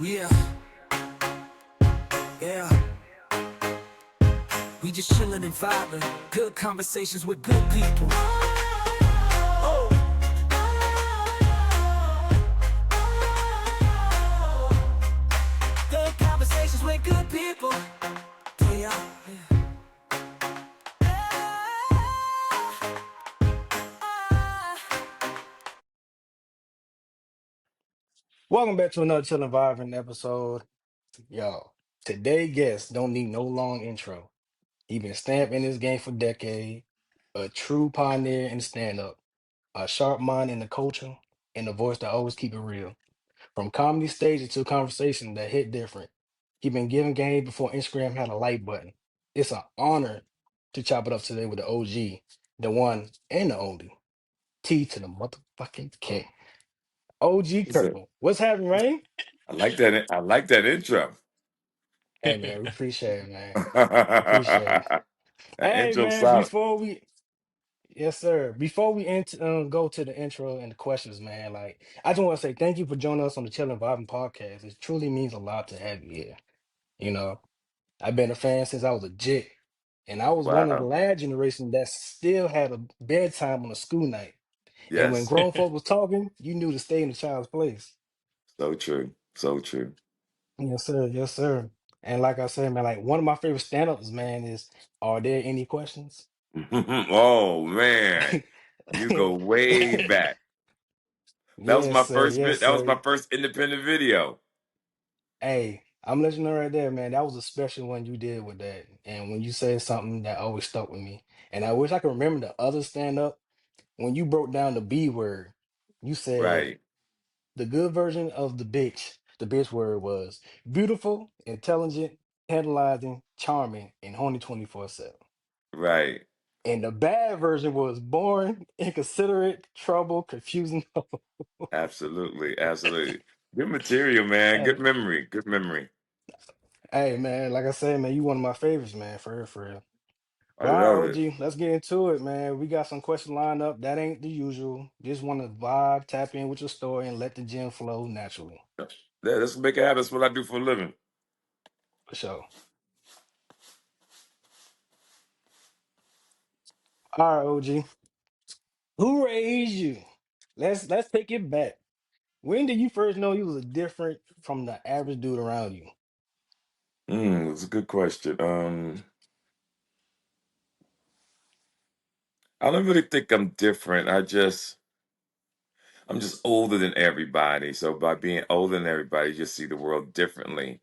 Yeah, yeah. We just chillin' and vibing. Good conversations with good people. Oh, good conversations with good people. Yeah, yeah. Welcome back to another Chillin' Vibing episode. Yo, today guest don't need no long intro. He been stamped in this game for decades, a true pioneer in stand-up, a sharp mind in the culture, and a voice that always keep it real. From comedy stages to conversation that hit different. He been giving game before Instagram had a like button. It's an honor to chop it up today with the OG, the one and the only. T to the motherfucking K. OG He said, Kirkland. What's happening, Rain? I like that. I like that intro. Hey man, we appreciate it, man. Appreciate it. That Hey intro man, solid. yes sir, before we go to the intro and the questions, man, like I just want to say thank you for joining us on the Chillin' Vibing podcast. It truly means a lot to have you here. You know, I've been a fan since I was a jit, and I was one of the Wow. last generation that still had a bedtime on a school night. And when Yes. grown folk was talking, you knew to stay in the child's place. So true. So true. Yes sir, yes sir. And like I said, man, like one of my favorite stand-ups, man, is Are There Any Questions? Oh man, you go way back. That was Yes, my sir. first Yes, bit. That was my sir. first independent video. Hey, I'm letting you know right there, man. That was a special one you did with that. And when you said something that always stuck with me. And I wish I could remember the other stand up. When you broke down the B word, you said Right. the good version of the bitch. The bitch word was beautiful, intelligent, tantalizing, charming, and only 24/7. Right. And the bad version was boring, inconsiderate, trouble, confusing. Absolutely. Absolutely. Good material, man. Good Hey, memory. Good memory. hey, man, like I said, man, you one of my favorites, man, for real, for real. I But all love right, it. OG, let's get into it, man. We got some questions lined up. That ain't the usual. Just want to vibe, tap in with your story, and let the gym flow naturally. Yeah, let's make it happen. That's what I do for a living. For sure. All right, OG. Who raised you? Let's take it back. When did you first know you was different from the average dude around you? That's a good question. I don't really think I'm different. I'm just older than everybody. So by being older than everybody, you just see the world differently.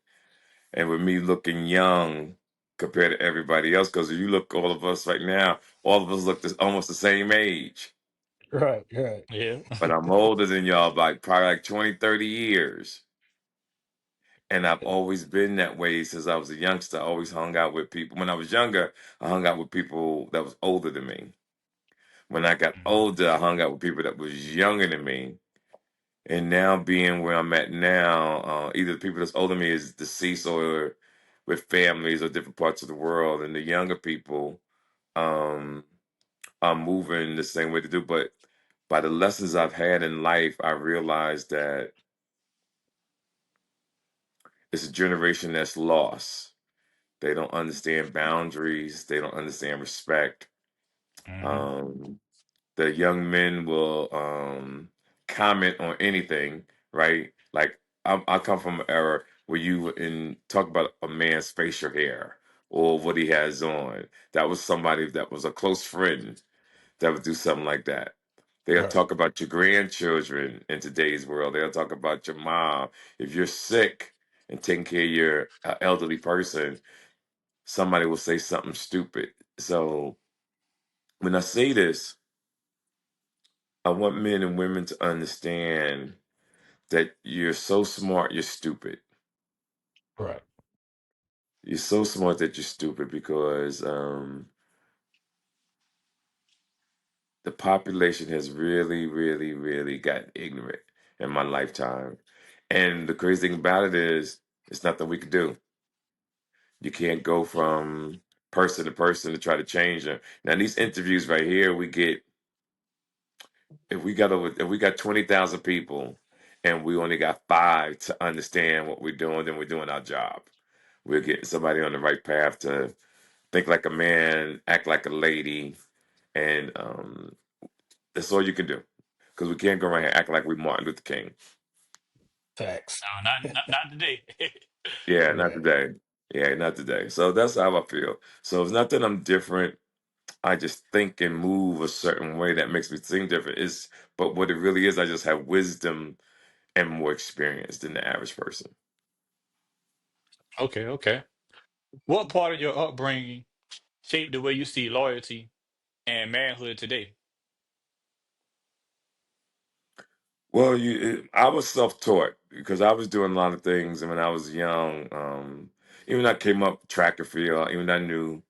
And with me looking young compared to everybody else, because if you look all of us right now, all of us look almost the same age. Right, right. Yeah. But I'm older than y'all by probably like 20, 30 years. And I've always been that way since I was a youngster. I always hung out with people. When I was younger, I hung out with people that was older than me. When I got Mhm. older, I hung out with people that was younger than me. And now being where I'm at now, either the people that's older than me is deceased or with families or different parts of the world, and the younger people um, are moving the same way to do. But by the lessons I've had in life, I realized that it's a generation that's lost. They don't understand boundaries. They don't understand respect. Mhm. Um, the young men will comment on anything, right? Like I come from an era where you would talk about a man's facial hair or what he has on. That was somebody that was a close friend that would do something like that. They'll Right. talk about your grandchildren in today's world. They'll talk about your mom. If you're sick and taking care of your elderly person, somebody will say something stupid. So when I say this, I want men and women to understand that you're so smart, you're stupid. Right. You're so smart that you're stupid because the population has really, really, really gotten ignorant in my lifetime. And the crazy thing about it is, it's nothing we can do. You can't go from person to person to try to change them. Now, these interviews right here, we get if we got 20,000 people and we only got 5 to understand what we're doing, then we're doing our job. We're getting somebody on the right path to think like a man, act like a lady, and that's all you can do. Because we can't go around here acting like we Martin Luther King. Facts. No, not today. Yeah, not Right. today. Yeah, not today. So that's how I feel. So it's not that I'm different. I just think and move a certain way that makes me seem different. But what it really is, I just have wisdom and more experience than the average person. Okay, okay. What part of your upbringing shaped the way you see loyalty and manhood today? Well, I was self-taught because I was doing a lot of things, and when I was young, even though I came up track and field, even though I knew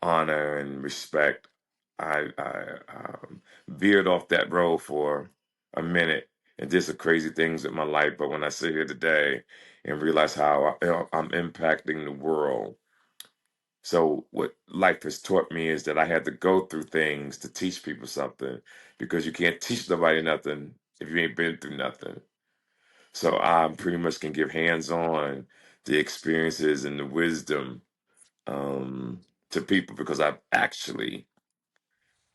honor and respect, I veered off that road for a minute and did some crazy things with my life. But when I sit here today and realize how I'm impacting the world, so what life has taught me is that I had to go through things to teach people something, because you can't teach nobody nothing if you ain't been through nothing. So I pretty much can give hands-on the experiences and the wisdom to people because I've actually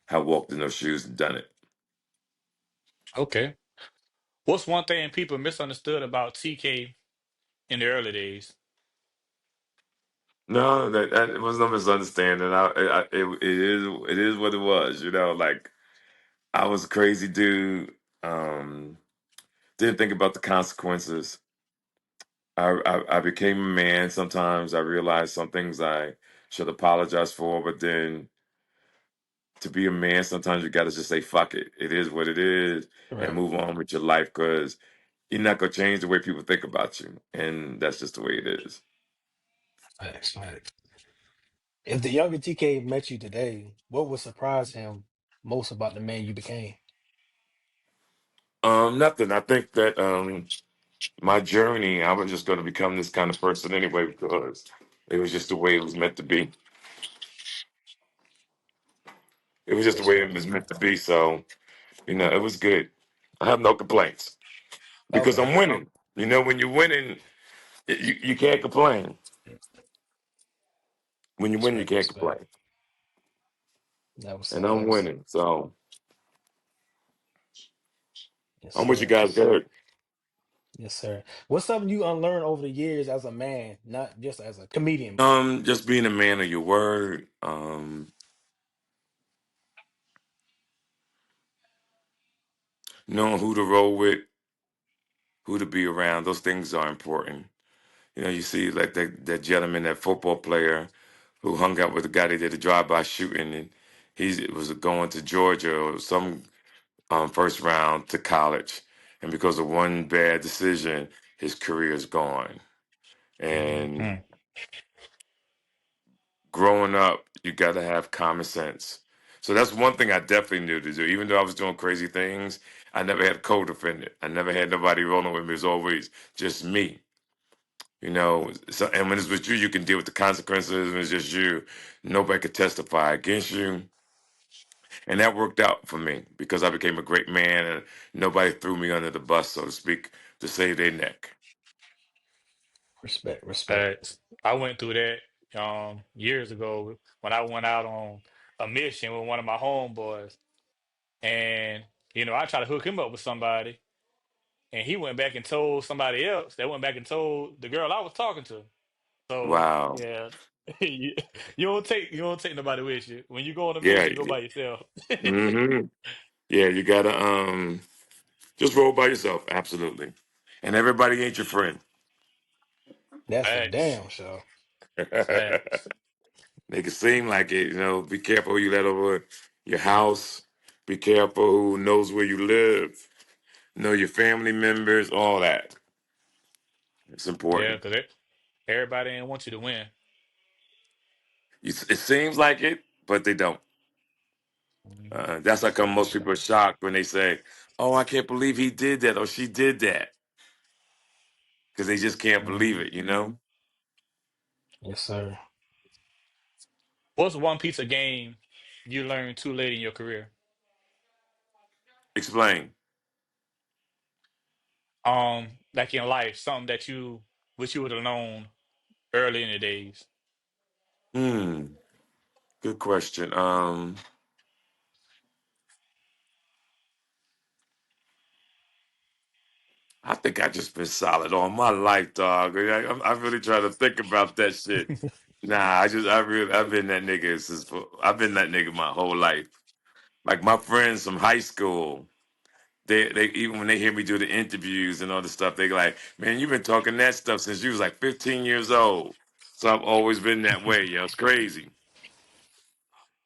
have walked in those shoes and done it. Okay. What's one thing people misunderstood about TK in the early days? No, that was no misunderstanding. It is what it was. Like I was a crazy dude. Um, didn't think about the consequences. I became a man. Sometimes I realized some things I should apologize for, but then to be a man, sometimes you got to just say fuck it. It is what it is, and Right. move on with your life because you're not gonna change the way people think about you, and that's just the way it is. Facts. Facts. If the younger TK met you today, what would surprise him most about the man you became? Nothing. I think that my journey, I was just going to become this kind of person anyway because it was just the way it was meant to be. It was just the way it Respect. was meant to be. So it was good. I have no complaints because Okay. I'm winning. When you're winning, you can't complain. When you win, you Respect. can't Respect. complain. That was And up. That I'm was up. winning. So Yes, I'm what you sir. guys heard. Yes, sir. What's something you unlearned over the years as a man, not just as a comedian? Just being a man of your word. Knowing who to roll with, who to be around. Those things are important. You see like that gentleman, that football player who hung out with the guy that did a drive-by shooting, and he was going to Georgia or some first round to college, and because of one bad decision, his career is gone. And Hmm. growing up, you got to have common sense. So that's one thing I definitely knew to do. Even though I was doing crazy things, I never had a co-defendant. I never had nobody rolling with me. It was always just me. So and when it's with you, you can deal with the consequences. When it's just you, nobody could testify against you, and that worked out for me because I became a great man, and nobody threw me under the bus, so to speak, to save their neck. Respect. Respect. I went through that years ago when I went out on a mission with one of my homeboys, and I tried to hook him up with somebody, and he went back and told somebody else. That went back and told the girl I was talking to. So Wow. yeah, you don't take nobody with you when you go on a Yeah. mission. Go by yourself. hmm Yeah. You gotta just roll by yourself. Absolutely. And everybody ain't your friend. That's for Facts, damn sure. facts. Make it seem like it. Be careful who you let over your house. Be careful who knows where you live. Know your family members. All that. It's Yeah, important. because everybody ain't want you to win. It seems like it, but they don't. Mhm. That's how come Respect. most people are Respect. shocked when they say, "Oh, I can't believe he did that or she did that," because they just can't believe Mhm. it. Yes, sir. What's one piece of game you learned too late in your career? Explain. like in life, something that you wish you would have known early in the days? Hmm. Good question. I think I just been solid all my life, dog. I really try to think about that shit. Nah, I've been that nigga I've been that nigga my whole life. Like my friends from high school, they even when they hear me do the interviews and all the stuff, they like, man, you've been talking that stuff since you was like 15 years old. So I've always been that way, yo. It's crazy.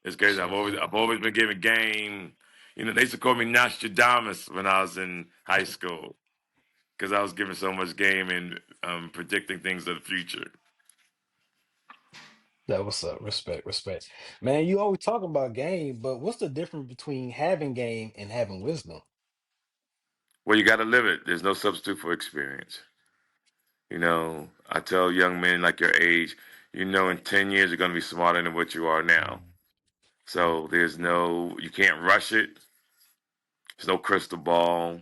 It's crazy. Shit. I've always been giving game. You know, they used to call me Nostradamus when I was in high school because I was giving so much game and predicting things of the future. That was up. Respect, respect. Man, you always talk about game, but what's the difference between having game and having wisdom? Well, you got to live it. There's no substitute for experience. You know, I tell young men like your age, you know, in 10 years you're going to be smarter than what you are now. Mm. So you can't rush it. There's no crystal ball.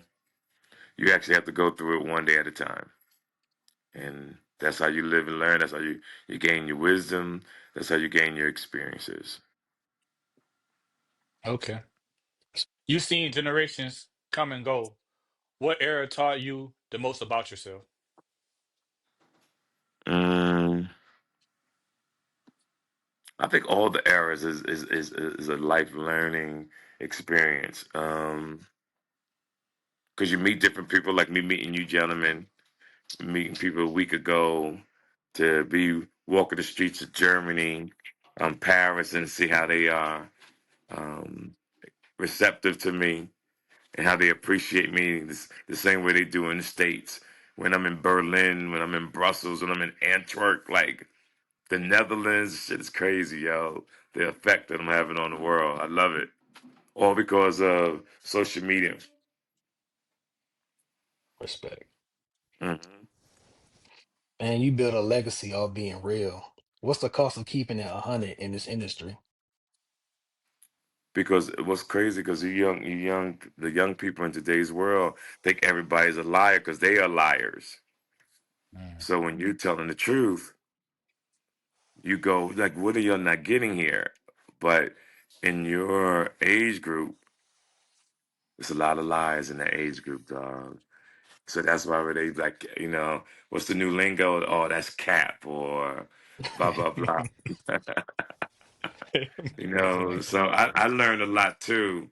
You actually have to go through it one day at a time. And that's how you live and learn. That's how you gain your wisdom. That's how you gain your experiences. Okay. You've seen generations come and go. What era taught you the most about yourself? Mm, I think all the eras is a life learning experience. Because you meet different people, like me meeting you gentlemen, meeting people a week ago, to be walking the streets of Germany, Paris, and see how they are um, receptive to me and how they appreciate me the same way they do in the States. When I'm in Berlin, when I'm in Brussels, when I'm in Antwerp, like the Netherlands, shit is crazy, yo. The effect that I'm having on the world. I love it. All because of social media. Respect. Mhm. And you build a legacy of being real. What's the cost of keeping it 100 in this industry? Because what's crazy, because the young people in today's world think everybody's a liar because they are liars. Mm. So when you're telling the truth, you go like, "What are you not getting here?" But in your age group, there's a lot of lies in that age group, dog. So that's why they like, what's the new lingo? Oh, that's cap or blah blah blah. So I learned a lot too,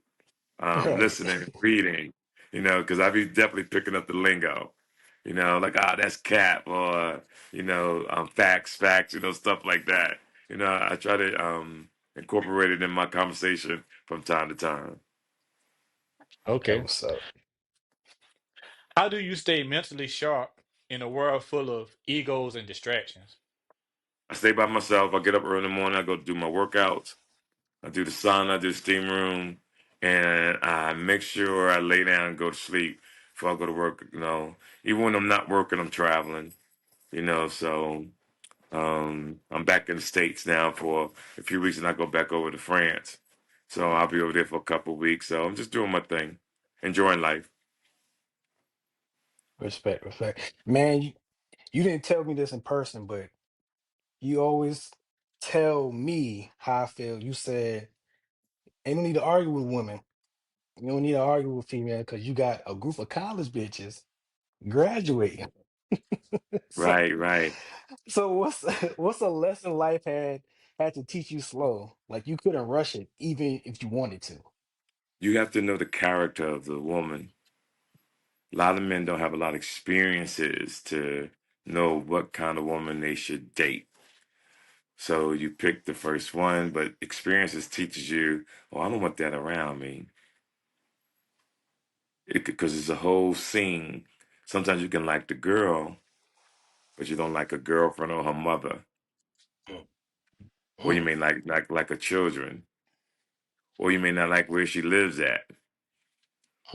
Right. listening and reading, because I be definitely picking up the lingo, like, that's cap or, facts, stuff like that. I try to incorporate it in my conversation from time to time. That Okay. was up. How do you stay mentally sharp in a world full of egos and distractions? I stay by myself. I get up early in the morning. I go do my workouts. I do the sauna, I do the steam room, and I make sure I lay down and go to sleep before I go to work. Even when I'm not working, I'm traveling. So I'm back in the States now for a few weeks, and I go back over to France. So I'll be over there for a couple of weeks. So I'm just doing my thing, enjoying life. Respect, respect. Man, you didn't tell me this in person, but you always tell me how I feel. You said, ain't no need to argue with women. You don't need to argue with female because you got a group of college bitches graduating. So, Right, right. so what's what's a lesson life had to teach you slow? Like you couldn't rush it, even if you wanted to. You have to know the character of the woman. A lot of men don't have a lot of experiences to know what kind of woman they should date. So you pick the first one, but experiences teaches you, oh, I don't want that around me. Because it's a whole scene. Sometimes you can like the girl, but you don't like a girlfriend or her mother, Mm, or you mm, may like her children, or you may not like where she lives at,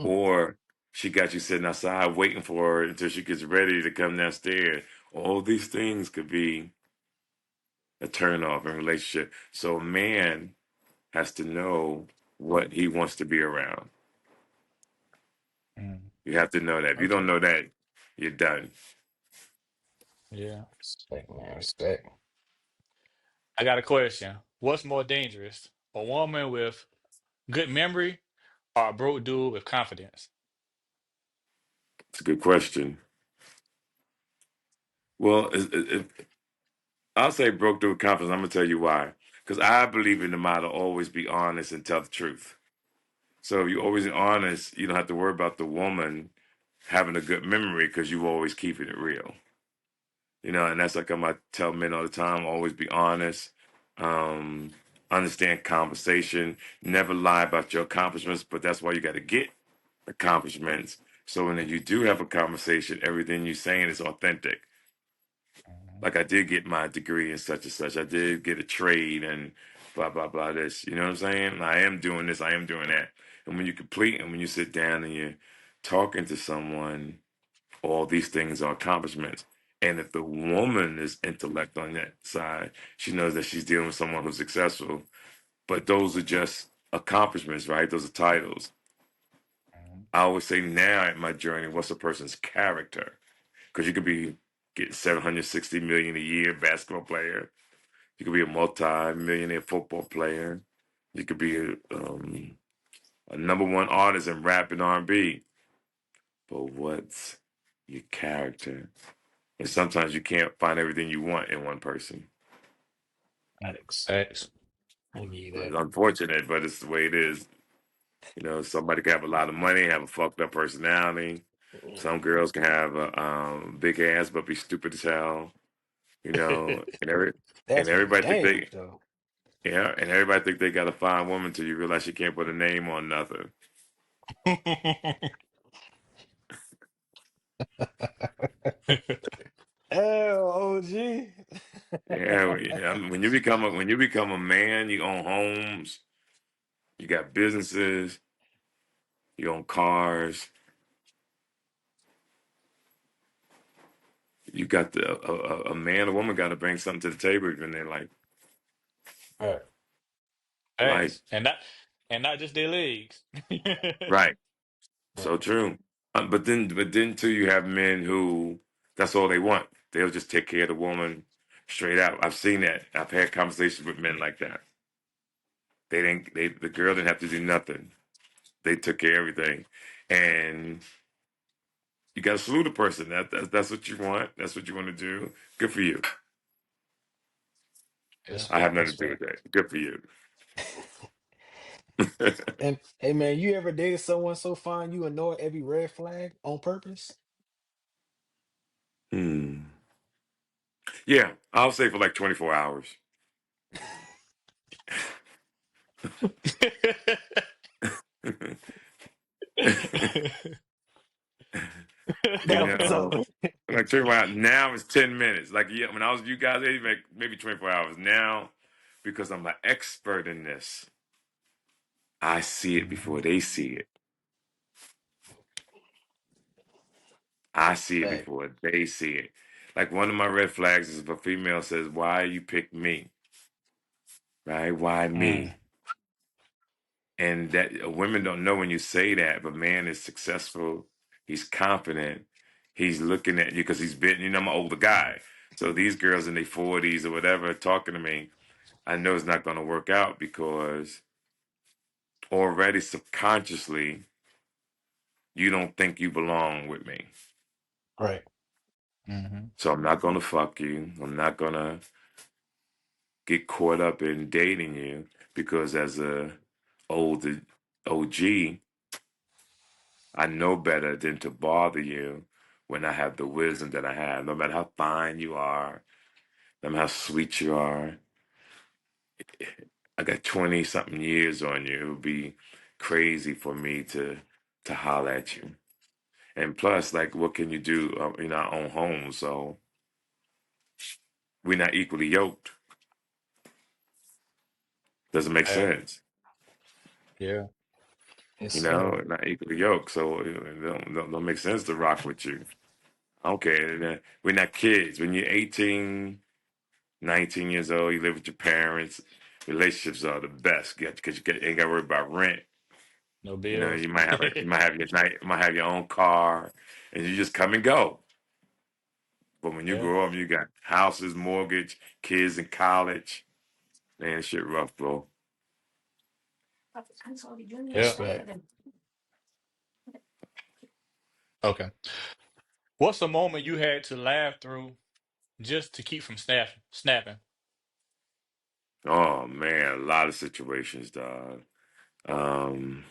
mm. or she got you sitting outside waiting for her until she gets ready to come downstairs. All these things could be a turn off in a relationship. So a man has to know what he wants to be around. Mm. You have to know that. If you don't Okay. know that, you're done. Yeah. Respect, man. Respect. I got a question. What's more dangerous? A woman with good memory or a broke dude with confidence? It's a good question. Well, I'll say broke through confidence. I'm gonna tell you why. Because I believe in the motto: always be honest and tell the truth. So if you're always honest, you don't have to worry about the woman having a good memory because you always keeping it real. And that's like I tell men all the time: always be honest, um, understand conversation, never lie about your accomplishments. But that's why you got to get accomplishments. So when you do have a conversation, everything you're saying is authentic. Mhm. Like I did get my degree in such and such. I did get a trade and blah blah blah. This, you know what I'm saying? I am doing this. I am doing that. And when you complete, and when you sit down and you're talking to someone, all these things are accomplishments. And if the woman is intellect on that side, she knows that she's dealing with someone who's successful. But those are just accomplishments, right? Those are titles. Mhm. I always say now at my journey, what's a person's character? Because you could be getting 760 million a year basketball player. You could be a multi-millionaire football player. You could be a number one artist in rap and R&B. But what's your character? And sometimes you can't find everything you want in one person. Alex. Facts. I give you It's that. unfortunate, but it's the way it is. Somebody can have a lot of money, have a fucked up personality. Some girls can have a big ass but be stupid as hell. And That's what's everybody think dangerous, they though. yeah, and everybody think they got a fine woman till you realize she can't put a name on nothing. Hell, OG. Yeah, when you become a man, you own homes, you got businesses, you own cars, you got a man, a woman got to bring something to the table in their life. Right, Life, Facts. And not just their legs. right? So right, true. But then too, you have men who that's all they want. They'll just take care of the woman straight out. I've seen that. I've had conversations with men like that. The girl didn't have to do nothing. They took care of everything, and you got to salute the person. That's what you want. That's what you want to do. Good for you. That's yeah, I have fact. nothing that's to do with fact. that. Good for you. And hey, man, you ever dated someone so fine you ignore every red flag on purpose? Hmm. Yeah, I'll say for like 24 hours. you That was know, so. like 24 hours. Now it's 10 minutes. Like yeah, when I was with you guys, maybe 24 hours. Now, because I'm an expert in this, I see it before Mhm. they see it. I see it Fact. before they see it. Like one of my red flags is if a female says, "Why you pick me?" Right? Why Mm, me? And that women don't know when you say that, but man is successful. He's confident. He's looking at you because he's been, I'm an older guy. So these girls in their 40s or whatever talking to me, I know it's not going to work out because already subconsciously, you don't think you belong with me. Right. mhm. So I'm not going to fuck you. I'm not going to get caught up in dating you because as a old OG, I know better than to bother you when I have the wisdom that I have. No matter how fine you are, no matter how sweet you are, I got 20 something years on you. It would be crazy for me to holler at you. And plus, like, what can you do in our own home? So we're not equally yoked. Doesn't make Fact. sense. Yeah. Yes, sir. Not equally yoked. So it don't make sense to rock with you. Okay, we're not kids. When you're 18, 19 years old, you live with your parents. Relationships are the best because ain't got to worry about rent. No You know, bills. you might have your night, might have your own car, and you just come and go. But when you Yeah. grow up, you got houses, mortgage, kids in college. Man, shit rough, bro. Yeah. Respect. Okay. What's a moment you had to laugh through just to keep from snapping? Oh man, a lot of situations, dog. Um,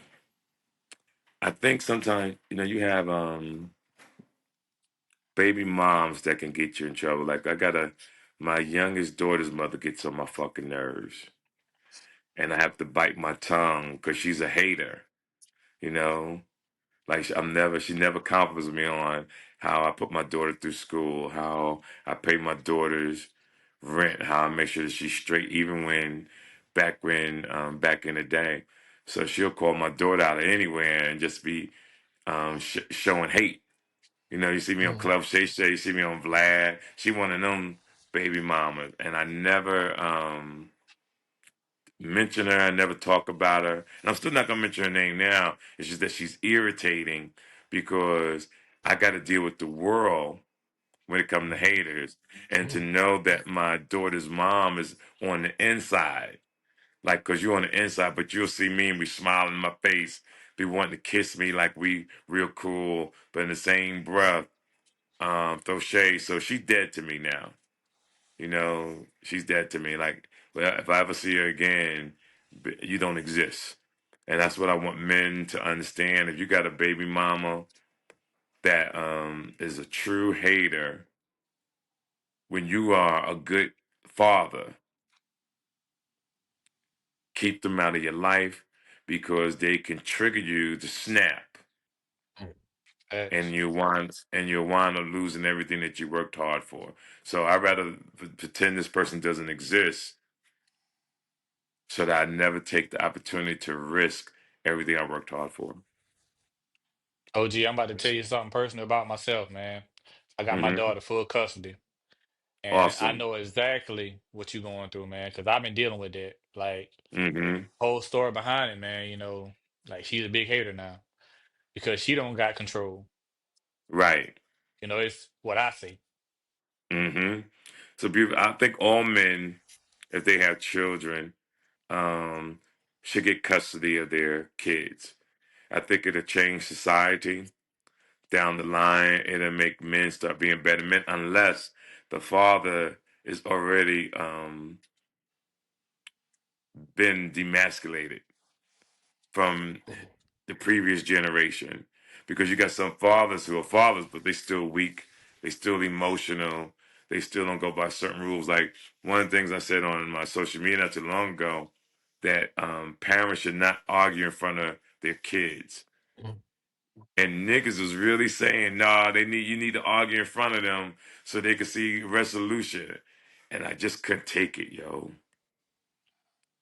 I think sometimes you have baby moms that can get you in trouble. Like my youngest daughter's mother gets on my fucking nerves, and I have to bite my tongue because she's a hater. You know, like she never compliments me on how I put my daughter through school, how I pay my daughter's rent, how I make sure that she's straight, even back in the day. So she'll call my daughter out of anywhere and just be showing hate. You see me on Mm, Club Shay Shay, you see me on Vlad. She one of them baby mamas, and I never mention her. I never talk about her, and I'm still not gonna mention her name now. It's just that she's irritating because I got to deal with the world when it comes to haters, and to mm, know that my daughter's mom is on the inside, like, cause you're on the inside, but you'll see me and be smiling in my face, be wanting to kiss me like we real cool, but in the same breath, throw shade. So she's dead to me now. She's dead to me. Like, well, if I ever see her again, you don't exist. And that's what I want men to understand. If you got a baby mama that is a true hater, when you are a good father, keep them out of your life because they can trigger you to snap, mm. and Facts. you'll wind up losing everything that you worked hard for. So I'd rather pretend this person doesn't exist so that I never take the opportunity to risk everything I worked hard for. OG, I'm about to tell you something personal about myself, man. I got my Hmm. daughter full custody, and I Awesome. know exactly what you're going through, man, because I've been dealing with that. Like, Hmm. whole story behind it, man. Like she's a big hater now because she don't got control. Right. It's what I say. Hmm. So I think all men, if they have children, um, should get custody of their kids. I think it'll change society down the line. It'll make men start being better men, unless the father is already been demasculated from the previous generation, because you got some fathers who are fathers, but they still weak, they still emotional, they still don't go by certain rules. Like, one of the things I said on my social media not too long ago, that parents should not argue in front of their kids. Mm. And niggas was really saying, nah, you need to argue in front of them so they can see resolution. And I just couldn't take it, yo.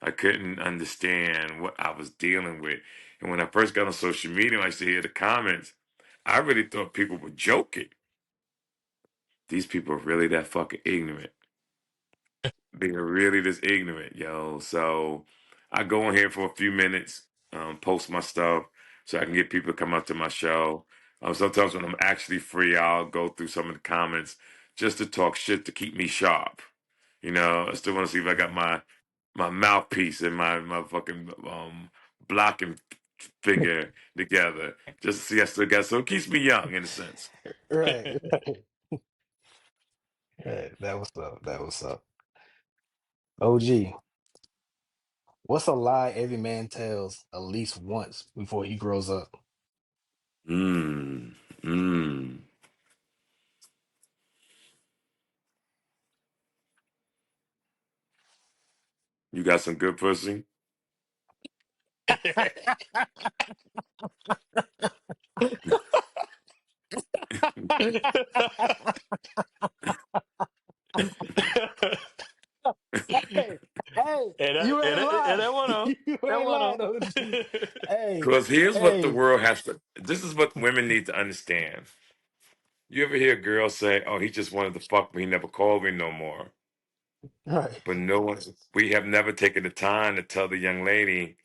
I couldn't understand what I was dealing with. And when I first got on social media, I used to hear the comments, I really thought people were joking. These people are really that fucking ignorant. They're really this ignorant, yo. So I go in here for a few minutes, post my stuff so I can get people to come up to my show. Sometimes when I'm actually free, I'll go through some of the comments just to talk shit to keep me sharp. I still want to see if I got my mouthpiece and my fucking blocking finger together, just to see I still got, so it keeps me young in a sense. Right, right, right. That was up. That was up. OG, what's a lie every man tells at least once before he grows up? Mm, mm. You got some good pussy? Hey, hey, And that, you and ain't that, and lying. that one on. You That ain't one lying, on. OG. Hey, Because here's what the hey. world has to. This is what women need to understand. You ever hear girls say, "Oh, he just wanted to fuck me. He never called me no more." Right. But no one. We have never taken the time to tell the young lady,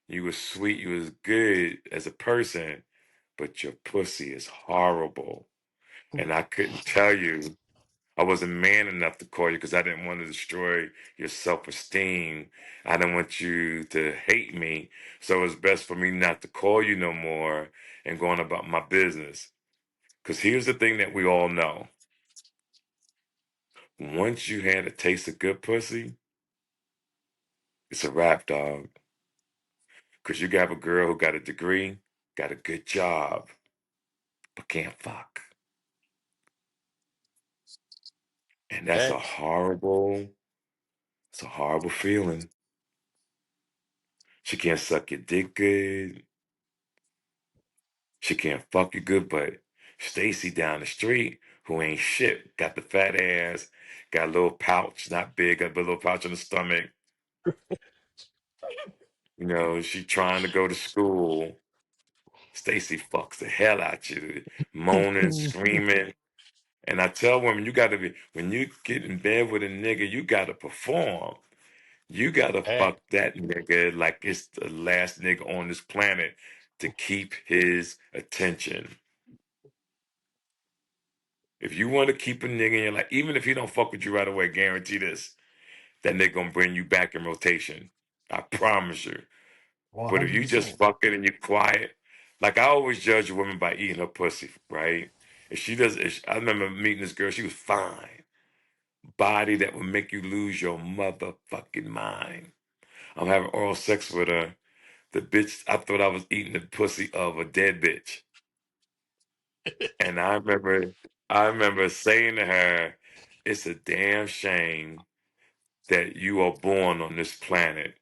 "You was sweet. You was good as a person, but your pussy is horrible." And I couldn't tell you. I wasn't man enough to call you because I didn't want to destroy your self esteem. I didn't want you to hate me. So it's best for me not to call you no more and going about my business. Because here's the thing that we all know: once you had a taste of good pussy, it's a wrap, dog. Because you got a girl who got a degree, got a good job, but can't fuck. And Facts. it's a horrible feeling. She can't suck your dick good. She can't fuck you good, but Stacy down the street, who ain't shit, got the fat ass, got a little pouch, not big, got a little pouch on the stomach. You know, she trying to go to school. Stacy fucks the hell out you, moaning, screaming. And I tell women, you gotta be, when you get in bed with a nigga, you gotta perform. You gotta Facts. fuck that nigga like it's the last nigga on this planet to keep his attention. If you want to keep a nigga in your life, even if he don't fuck with you right away, guarantee this, that nigga gonna bring you back in rotation. I promise you. But if you just 100%. fucking and you quiet, like I always judge a woman by eating her pussy, right? If she does, I remember meeting this girl, she was fine. Body that would make you lose your motherfucking mind. I'm having oral sex with her. The bitch, I thought I was eating the pussy of a dead bitch. And I remember saying to her, it's a damn shame that you are born on this planet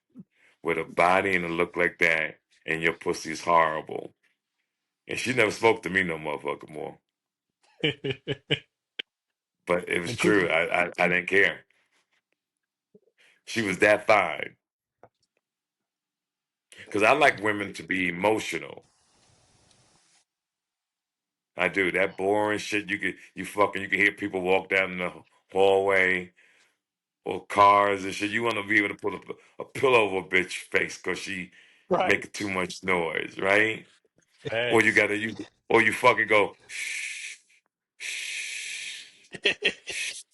with a body and a look like that, and your pussy is horrible. And she never spoke to me no motherfucker more. But it was And true. people, I didn't care. She was that fine. Because I like women to be emotional. I do. That boring shit you can hear people walk down the hallway or cars and shit. You want to be able to put a pillow over a bitch face because she right. making too much noise, right? Or Facts. or you fucking go shh, shh, shh.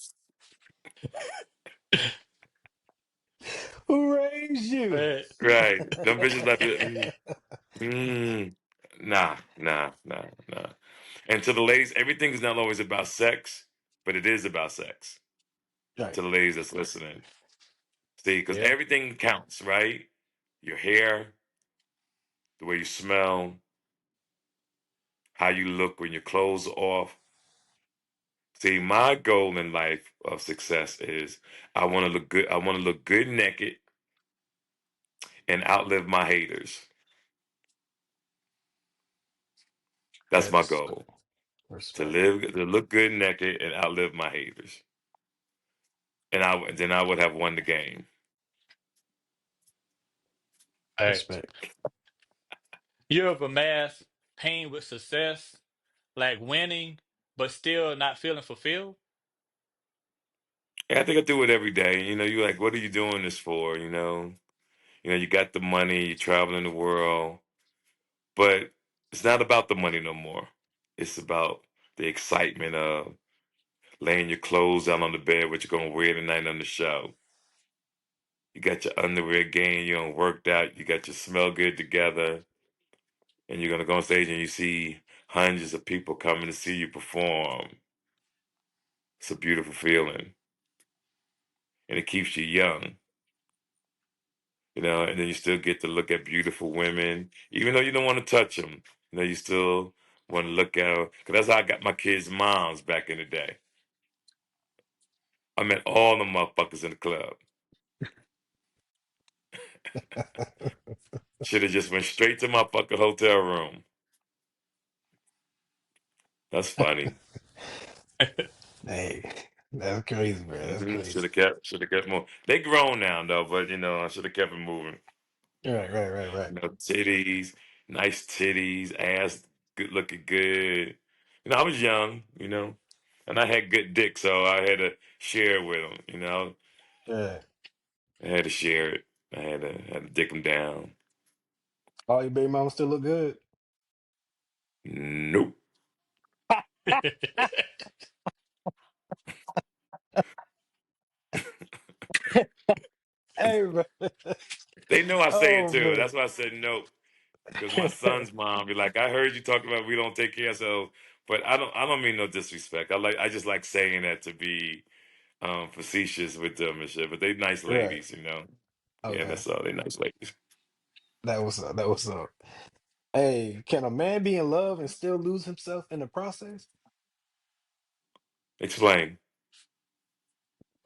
Who raised you? Facts. Right? Them bitches like mm, nah. And to the ladies, everything is not always about sex, but it is about sex. Right. To the ladies that's listening, see, because Yeah. everything counts, right? Your hair, the way you smell, how you look when your clothes are off. See, my goal in life of success is I want to look good. I want to look good naked and outlive my haters. That's my That's goal. respect. To look good naked and outlive my haters. And then I would have won the game. Facts. Respect. You ever mask pain with success, like winning, but still not feeling fulfilled? And I think I do it every day. You know, you're like, what are you doing this for? You got the money, you're traveling the world, but it's not about the money no more. It's about the excitement of laying your clothes out on the bed, what you're gonna wear tonight on the show. You got your underwear game, you done worked out, you got your smell good together, and you're gonna go on stage and you see hundreds of people coming to see you perform. It's a beautiful feeling, and it keekeeps you young, and then you still get to look at beautiful women, even though you don't want to touch them. You still want to look at them, because that's how I got my kids' moms back in the day. I met all the motherfuckers in the club. Should have just went straight to my fucking hotel room. That's funny. Hey, that's crazy, man. That's Should crazy. have kept more. They grown now though, but I should have kept it moving. Right. Titties, nice titties, ass, good looking good. I was young, and I had good dick, so I had to share it with them. Yeah. I had to share it. I had to dick them down. All your baby mamas still look good. Nope. know I say it Oh too. man. That's why I said no. Because my son's mom be like, I heard you talk about we don't take care of ourselves, but I don't mean no disrespect. I just like saying that to be facetious with them and shit. But they nice Right. ladies, you know. Yeah, Okay. that's all. They nice ladies. That was up. That was up. Hey, can a man be in love and still lose himself in the process? Explain.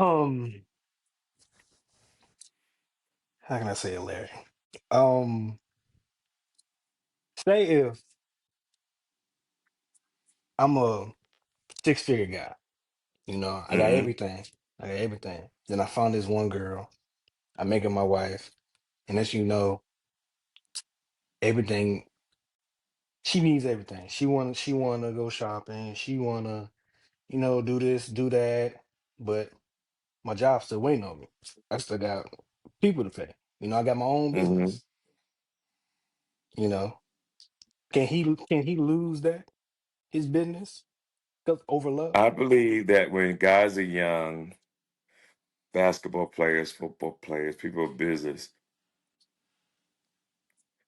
Um, how can I say it, Larry? Um, say if I'm a six-figure guy, I got Mm-hmm. everything. I got everything. Then I found this one girl. I make her my wife, and as you know, everything she needs everything. She wanna go shopping. She wanna, do this, do that. But my job's still waiting on me. I still got people to pay. I got my own Mm-hmm. business. You know, can he lose that his business because over love? I believe that when guys are young, basketball players, football players, people of business,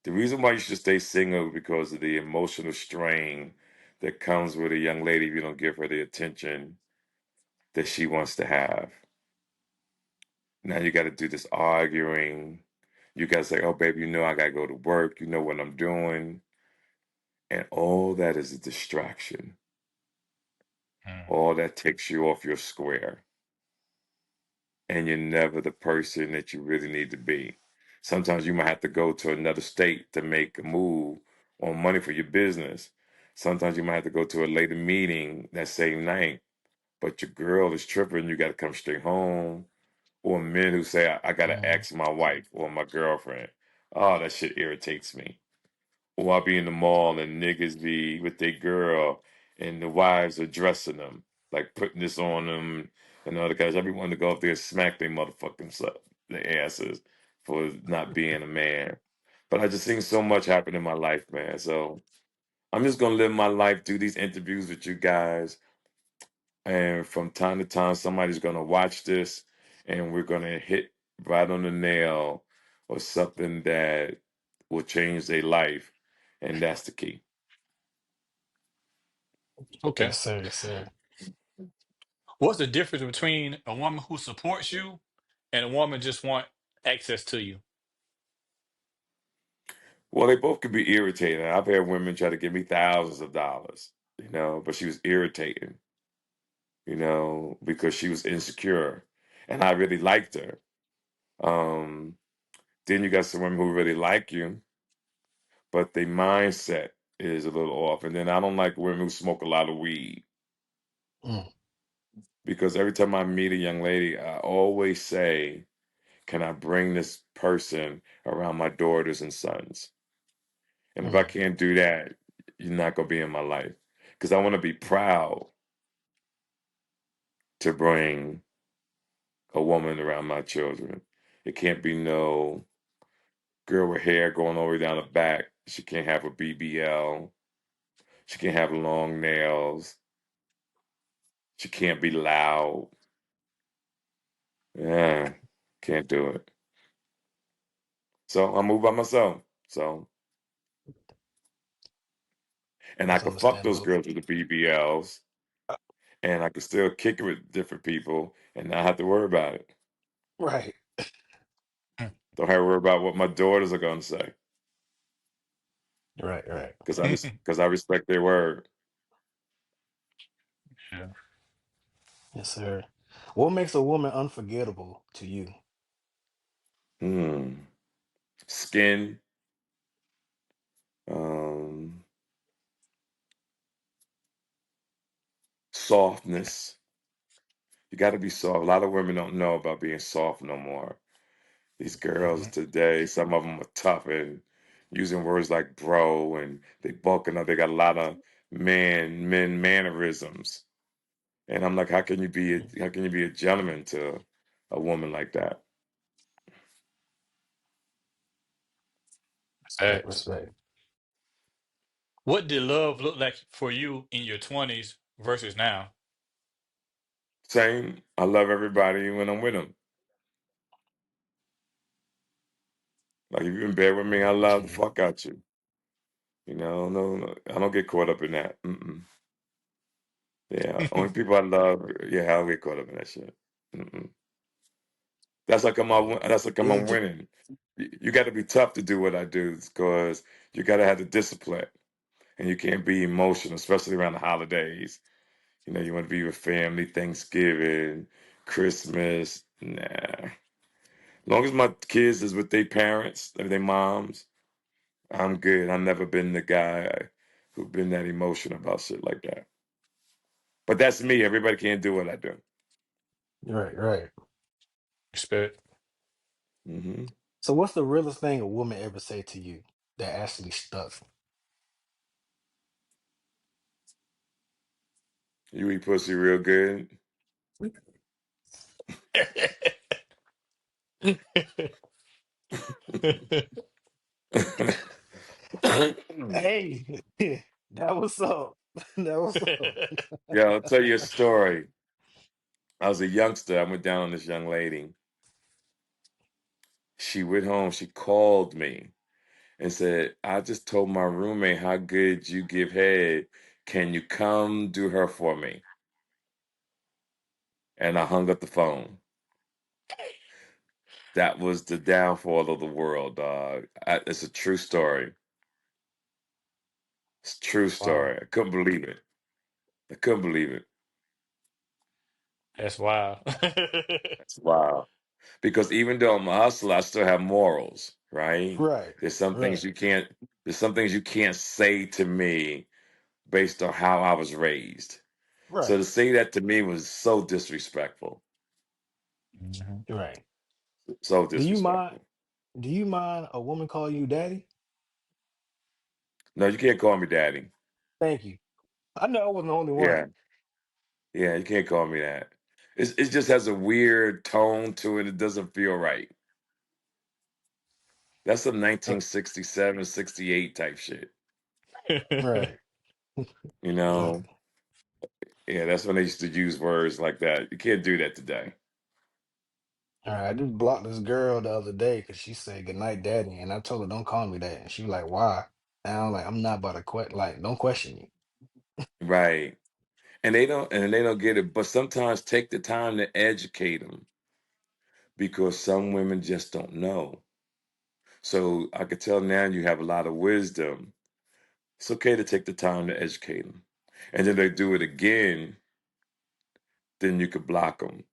the reason why you should stay single is because of the emotional strain that comes with a young lady if you don't give her the attention that she wants to have. Now you got to do this arguing. You got to say, "Oh, baby, I got to go to work. You know what I'm doing," and all that is a distraction. Mm. All that takes you off your square, and you're never the person that you really need to be. Sometimes you might have to go to another state to make a move on money for your business. Sometimes you might have to go to a later meeting that same night, but your girl is tripping. You got to come straight home. Or men who say, I got to Mhm. ask my wife or my girlfriend. Oh, that shit irritates me. Or I'll be in the mall and niggas be with their girl and the wives are dressing them, like putting this on them and other guys. Everyone to go up there and smack their motherfucking self, their asses for not being a man. But I just seen so much happen in my life, man. So I'm just gonna live my life, do these interviews with you guys, and from time to time, somebody's going to watch this and we're going to hit right on the nail or something that will change their life. And that's the key. Okay. Yes, sir. Yes, sir. What's the difference between a woman who supports you and a woman just want access to you? Well, they both could be irritating. I've had women try to give me thousands of dollars, but she was irritating, because she was insecure and I really liked her. Um, then you got some women who really like you, but their mindset is a little off. And then I don't like women who smoke a lot of weed. Mm, Because every time I meet a young lady, I always say, can I bring this person around my daughters and sons? And if I mm, can't do that, you're not going to be in my life. Because I want to be proud to bring a woman around my children. It can't be no girl with hair going all the way down the back. She can't have a BBL. She can't have long nails. She can't be loud. Yeah, can't do it. So I move by myself. So, and I that's could fuck those understandable. girls with the BBLs, Uh, and I could still kick it with different people, and not have to worry about it. right. Don't have to worry about what my daughters are going to say, Right. Right. because I respect their word. Yeah. Yes, sir. What makes a woman unforgettable to you? Hmm. Skin, um, softness. You got to be soft. A lot of women don't know about being soft no more. These girls Mhm. today, some of them are tough and using words like bro, and they bulking up. They got a lot of men mannerisms. And I'm like, how can you be a gentleman to a woman like that? Respect. Facts. Respect. What did love look like for you in your 20s versus now? Same. I love everybody when I'm with them. Like if you're in bed with me, I Got love the you. fuck out you. No, I don't get caught up in that. Yeah, only people I love. Yeah, I don't get caught up in that shit. Mm-mm. That's like Is I'm it too? winning. You got to be tough to do what I do because you got to have the discipline, and you can't be emotional, especially around the holidays. You want to be with family, Thanksgiving, Christmas. Nah. Long as my kids is with their parents or their moms, I'm good. I've never been the guy who been that emotional about shit like that. But that's me. Everybody can't do what I do. Right, right. Respect. Hmm. So what's the realest thing a woman ever say to you that actually stuck? You eat pussy real good. Hey, that was up. That was up. Yeah, I'll tell you a story. I was a youngster. I went down on this young lady. She went home. She called me and said, I just told my roommate how good you give head. Can you come do her for me? And I hung up the phone. That was the downfall of the world, dog. It's a true story. It's a true Wow. story. I couldn't believe it. I couldn't believe it. That's wild. It's wild. Because even though I'm a hustler, I still have morals, right? Right, There's some things right, you can't there's some things you can't say to me based on how I was raised. So right, to say that to me was so disrespectful. Mhm. right. So Do you mind? disrespectful. Do you mind a woman call you daddy? No, you can't call me daddy. Thank you. I know I wasn't the only one. Yeah. Yeah, you can't call me that. It just has a weird tone to it. It doesn't feel right. That's some Uh, 1967, 68 type shit. Right. You Uh, know? Yeah, that's when they used to use words like that. You can't do that today. all right. I just blocked this girl the other day because she said goodnight, daddy, and I told her don't call me that, and she was like, "Why?" And I'm like, "I'm not about to like, don't question me." Right. And they don't get it. But sometimes take the time to educate them because some women just don't know. So I could tell now you have a lot of wisdom. It's okay to take the time to educate them. And then they do it again, then you could block them.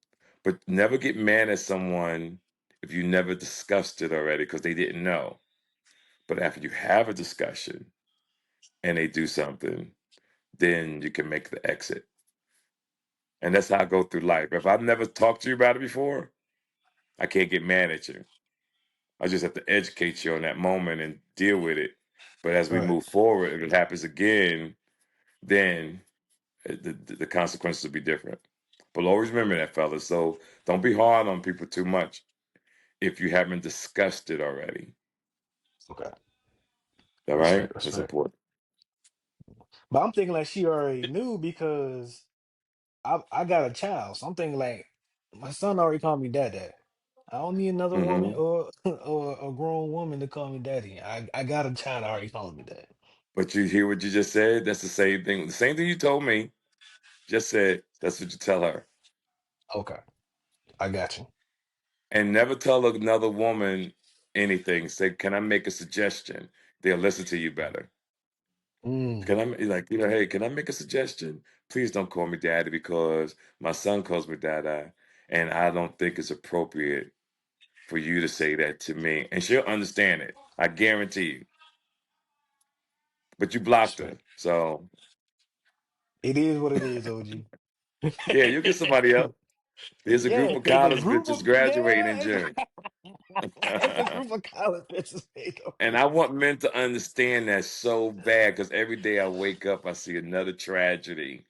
But never get mad at someone if you never discussed it already because they didn't know. But after you have a discussion and they do something, then you can make the exit. And that's how I go through life. If I've never talked to you about it before, I can't get mad at you. I just have to educate you on that moment and deal with it. But as we Right. move forward, if it happens again, then the consequences will be different. But always remember that, fellas. So don't be hard on people too much if you haven't discussed it already. Okay. All right? Respect, That's respect. important. But I'm thinking like she already knew because I got a child, so I'm thinking like my son already called me dad. I don't need another woman Hmm. or or a grown woman to call me daddy. I got a child already calling me dad. But you hear what you just said? That's the same thing. The same thing you told me. Just said that's what you tell her. Okay, I got you. And never tell another woman anything. Say, can I make a suggestion? They'll listen to you better. Mm, Can I hey, can I make a suggestion? Please don't call me daddy because my son calls me dada, and I don't think it's appropriate for you to say that to me. And she'll understand it. I guarantee you. But you blocked her. respect. So It is what it is, OG. yeah, you get somebody else. There's a group Yeah, of it's a college group bitches of graduating in yeah, June. it's a group of college bitches. And I want men to understand that so bad because every day I wake up, I see another tragedy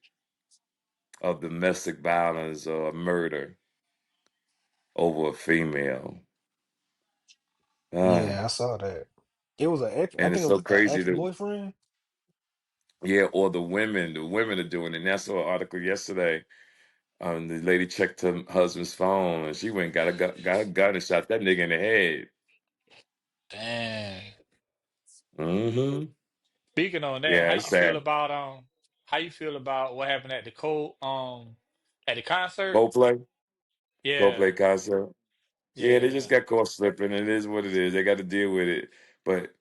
of domestic violence or murder over a female. Yeah, I Ah, saw that. It was an ex. I and think it's it was so like an crazy ex to, boyfriend. yeah, or the women are doing it. And I saw an article yesterday. The lady checked her husband's phone and she went and got a gun and shot that nigga in the head. Dang. Mm-hmm. Speaking on that, Yeah, how it's you feel sad. about how you feel about what happened at the at the concert? Coldplay, Yeah, Coldplay concert. Yeah, they just yeah, got caught slipping, and it is what it is. They got to deal with it. But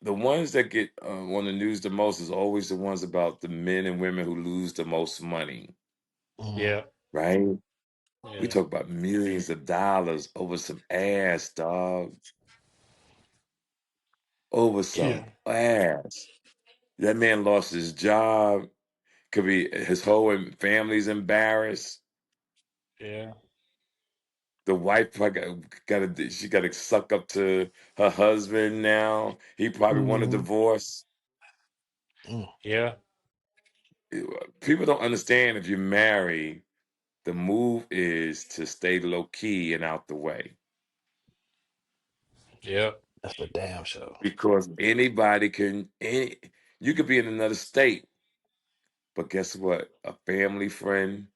the ones that get on the news the most is always the ones about the men and women who lose the most money, Mm, yeah, right? We yeah, talk about millions of dollars over some ass, dog. Over yeah, some ass. That man lost his job. Could be his whole family's embarrassed. yeah, The wife she got to suck up to her husband now. He probably want a mm, divorce. mm. yeah, People don't understand if you marry, the move is to stay low key and out the way yeah, That's the damn show. because you could be in another state, but guess what? A family friend,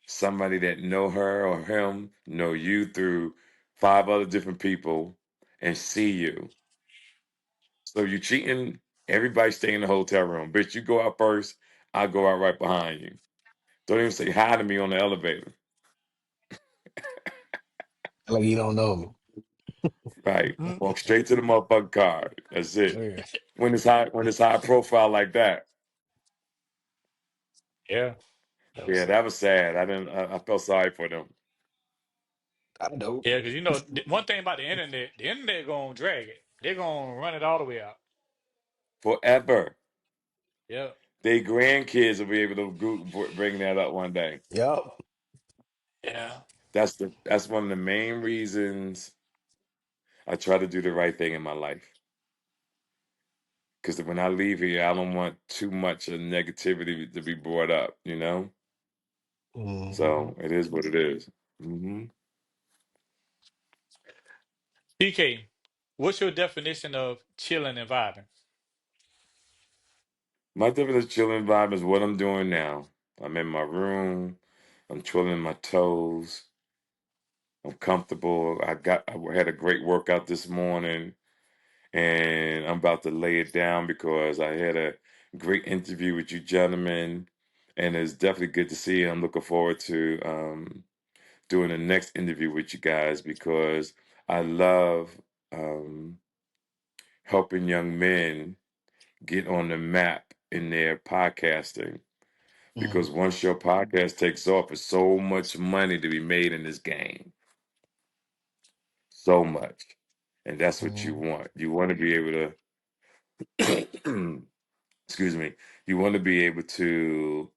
somebody that know her or him, know you through five other different people and see you. So you cheating, everybody stay in the hotel room. Bitch, you go out first, I'll go out right behind you. Don't even say hi to me on the elevator. Like you don't know me. Right. Walk straight to the motherfucking car. That's it. Yeah, When it's high profile like that. yeah, that was Yeah, sad. that was sad. I felt sorry for them. I know. yeah. Because one thing about the internet gonna drag it. They're gonna run it all the way out. Forever. Yeah, They grandkids will be able to bring that up one day. Yup. yeah, That's one of the main reasons I try to do the right thing in my life. Because when I leave here, I don't want too much of negativity to be brought up, you know? Hmm. So it is what it is. PK, what's your definition of chilling and vibing? My different chilling vibe is what I'm doing now. I'm in my room. I'm twirling my toes. I'm comfortable. I had a great workout this morning, and I'm about to lay it down because I had a great interview with you gentlemen, and it's definitely good to see you. I'm looking forward to doing the next interview with you guys because I love helping young men get on the map in their podcasting. Hmm. Because once your podcast takes off, there's so much money to be made in this game. So much. And that's what you Hmm. want. You want to be able to, excuse me, you want to be able to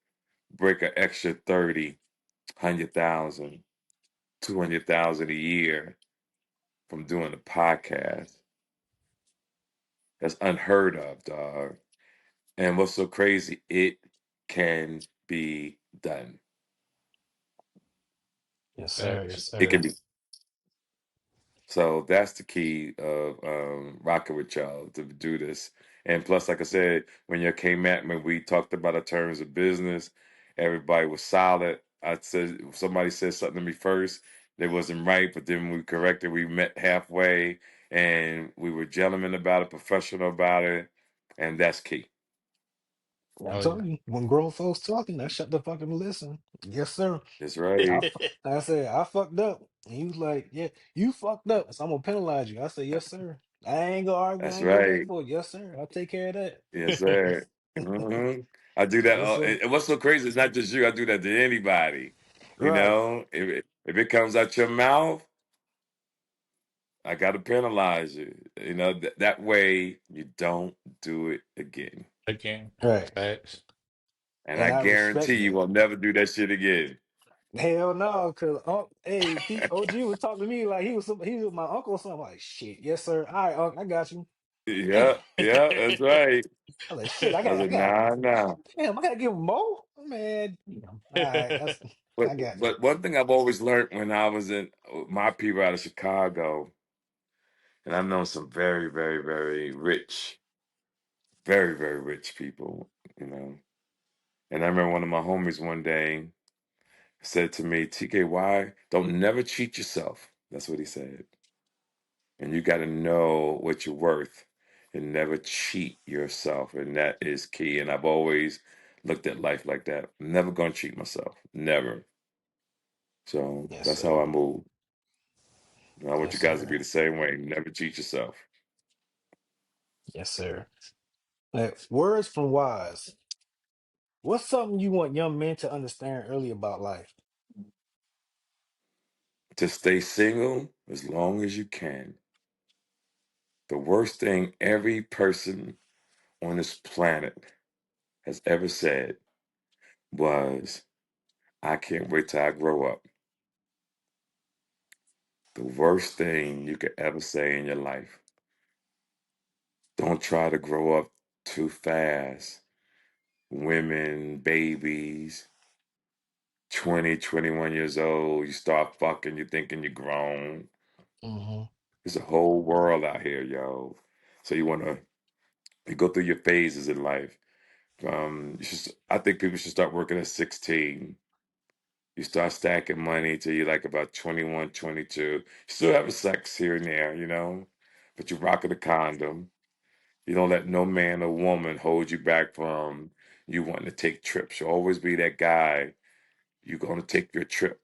break an extra 30, 100,000, 200,000 a year from doing a podcast. That's unheard of, dog. And what's so crazy, it can be done. Yes, sir. Facts. Yes, It can sir. be. So that's the key of rocking with y'all to do this. And plus, like I said, when you came at me, we talked about the terms of business. Everybody was solid. I said somebody said something to me first that wasn't right, but then we corrected. We met halfway, and we were gentlemen about it, professional about it, and that's key. I Oh told yeah. you when grown folks talking, I shut the fucking listen. Yes, sir. That's I, right. like I said, I fucked up. And he was like, yeah, you fucked up. So I'm gonna penalize you. I said, yes, sir. I ain't gonna argue. I That's ain't go back right. for it. Yes, sir. I'll take care of that. Yes, sir. I do that. Yes, sir. And what's so crazy is not just you. I do that to anybody. You Right. know, if it comes out your mouth, I got to penalize you. You know, that way you don't do it again. Again, Right. facts. And And I I guarantee respect you that. will never do that shit again. Hell no, cause hey, OG was talking to me like he was my uncle or something. I'm like, shit, yes, sir. All right, Unc, I got you. Damn. Yeah, yeah, that's right. I was like, shit, I said, nah, nah. damn, I gotta give him more? Man, all right, But I got you. but one thing I've always learned when I was in my people out of Chicago, and I've known some very, very, very rich people, you know. And I remember one of my homies one day said to me, TK, why don't never cheat yourself? That's what he said. And you got to know what you're worth and never cheat yourself. And that is key. And I've always looked at life like that. I'm never going to cheat myself. Never. So Yes, that's how I sir. move. I want Yes, you guys to sir. be the same way. Never cheat yourself. Yes, sir. Like, words from Wise. What's something you want young men to understand early about life? To stay single as long as you can. The worst thing every person on this planet has ever said was, I can't wait till I grow up. The worst thing you could ever say in your life. Don't try to grow up too fast. Women, babies, 20, 21 years old, you start fucking, you thinking you're grown. Hmm. There's a whole world out here, yo. So you go through your phases in life. I think people should start working at 16. You start stacking money till you're like about 21, 22. You still having sex here and there, but you're rocking a condom. You don't let no man or woman hold you back from you wanting to take trips. You'll always be that guy. You're going to take your trip.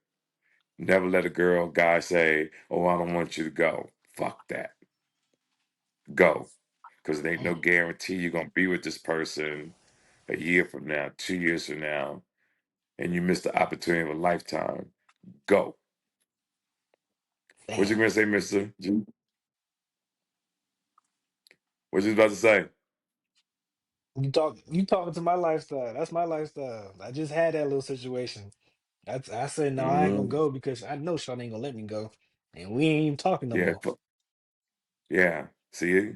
Never let a girl, guy say, oh, I don't want you to go. Fuck that. Go. Because there ain't no guarantee you're going to be with this person a year from now, 2 years from now, and you miss the opportunity of a lifetime. Go. What you Damn. going to say, mister? What you about to say? You talking to my lifestyle. That's my lifestyle. I just had that little situation. I said no, I ain't gonna Hmm. go because I know Sean ain't gonna let me go. And we ain't even talking no Yeah. more. Yeah. See?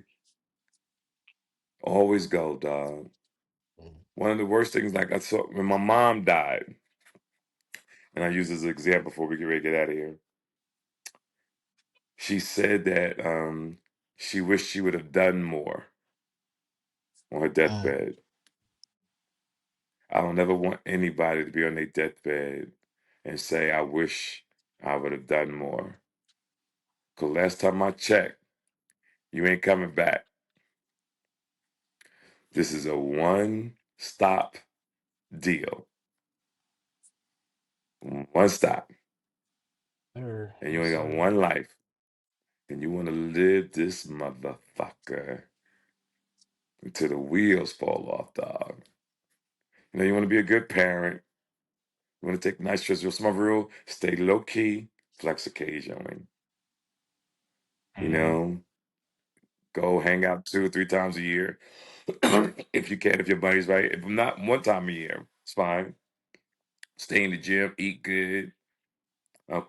Always go, dog. Mm, One of the worst things, like I saw when my mom died, and I use this as an example before we get ready to get out of here. She said that she wished she would have done more on her mm, deathbed. I don't ever want anybody to be on their deathbed and say, I wish I would have done more. Because last time I checked, you ain't coming back. This is a one-stop deal. One stop. sir. And you Yes, only got sir. one life. And you want to live this motherfucker until the wheels fall off, dog. You want to be a good parent. You want to take nice trips. What's my rule? Stay low key, flex occasionally. You Hmm. know, go hang out 2 or 3 times a year if you can, if your buddy's right. If not, one time a year, it's fine. Stay in the gym, eat good,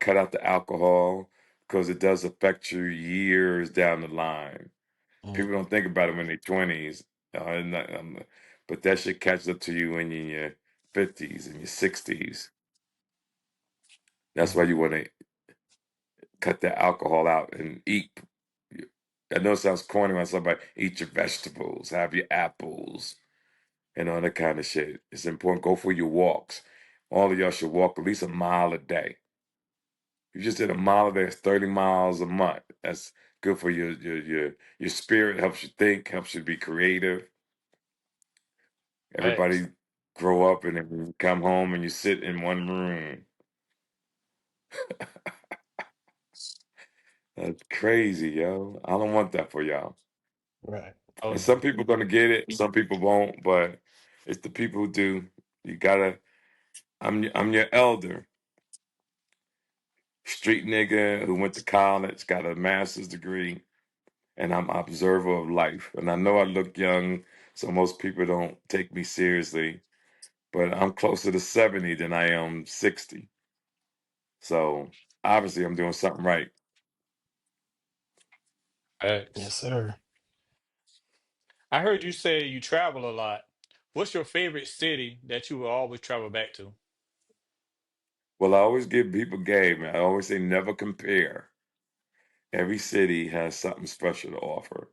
cut out the alcohol because it does affect you years down the line. Mm, People don't think about it when they're 20s, but that shit catches up to you when you're in your 50s and your 60s. That's why mm, you want to cut that alcohol out and eat. I know it sounds corny when somebody eat your vegetables, have your apples, and all that kind of shit. It's important. Go for your walks. All of y'all should walk at least a mile a day. You just did a mile a day. It's 30 miles a month. That's good for your spirit. Helps you think. Helps you be creative. Facts. Everybody grow up and then you come home and you sit in one room. That's crazy, yo. I don't want that for y'all. right. Oh And no. some people gonna get it, some people won't, but it's the people who do. You gotta. I'm your elder, street nigga who went to college, got a master's degree, and I'm observer of life. And I know I look young, so most people don't take me seriously. But I'm closer to 70 than I am 60. So obviously I'm doing something right. Yes, Facts. sir. I heard you say you travel a lot. What's your favorite city that you will always travel back to? Well, I always give people game. I always say never compare. Every city has something special to offer.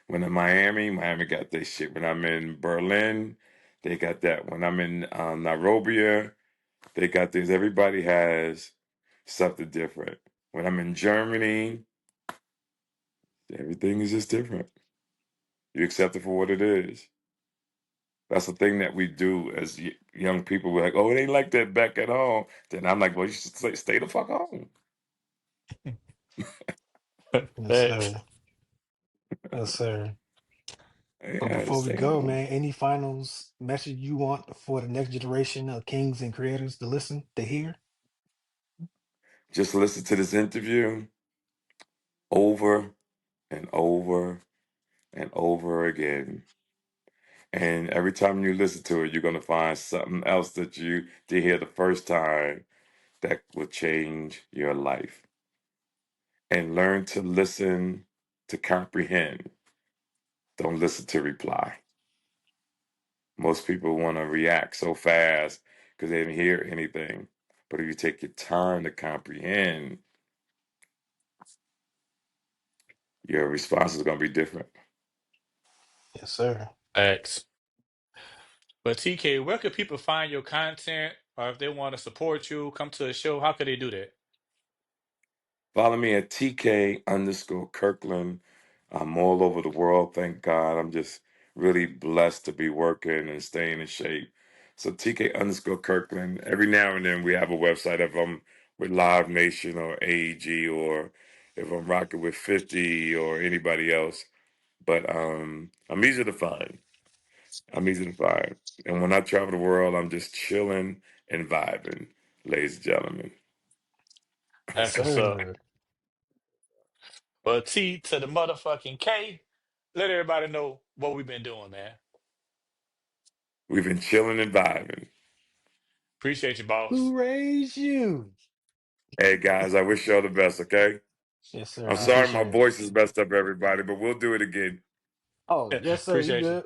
When in Miami, Miami got this shit. When I'm in Berlin, they got that. When I'm in Nairobi, they got this. Everybody has something different. When I'm in Germany, Everything is just different. You accept it for what it is. That's the thing that we do as young people. We're like, oh, it ain't like that back at home. Then I'm like, well, you should stay the fuck home. Yes, Facts. sir. Yes, sir. But Yeah, before we stay go, home. man, any finals message you want for the next generation of kings and creators to listen, to hear? Just listen to this interview over and over and over again. And every time you listen to it, you're going to find something else that you did hear the first time that will change your life. And learn to listen to comprehend. Don't listen to reply. Most people want to react so fast because they didn't hear anything. But if you take your time to comprehend, your response is going to be different. Yes, sir. Facts. But TK, where could people find your content, or if they want to support you, come to a show, how could they do that? Follow me at TK_Kirkland. I'm all over the world, thank God. I'm just really blessed to be working and staying in shape. So TK_Kirkland. Every now and then we have a website if I'm with Live Nation or AEG or if I'm rocking with 50 or anybody else. But I'm easy to find. I'm easy to find. And when I travel the world, I'm just chilling and vibing, ladies and gentlemen. Yes, That's what's up. sir. But T to the motherfucking K, let everybody know what we've been doing, man. We've been chilling and vibing. Appreciate you, boss. Who raised you? Hey guys, I wish you all the best, okay? Yes, sir. I'm I sorry my appreciate it. voice is messed up, everybody, but we'll do it again. Oh, yes, sir. You Appreciate you. good?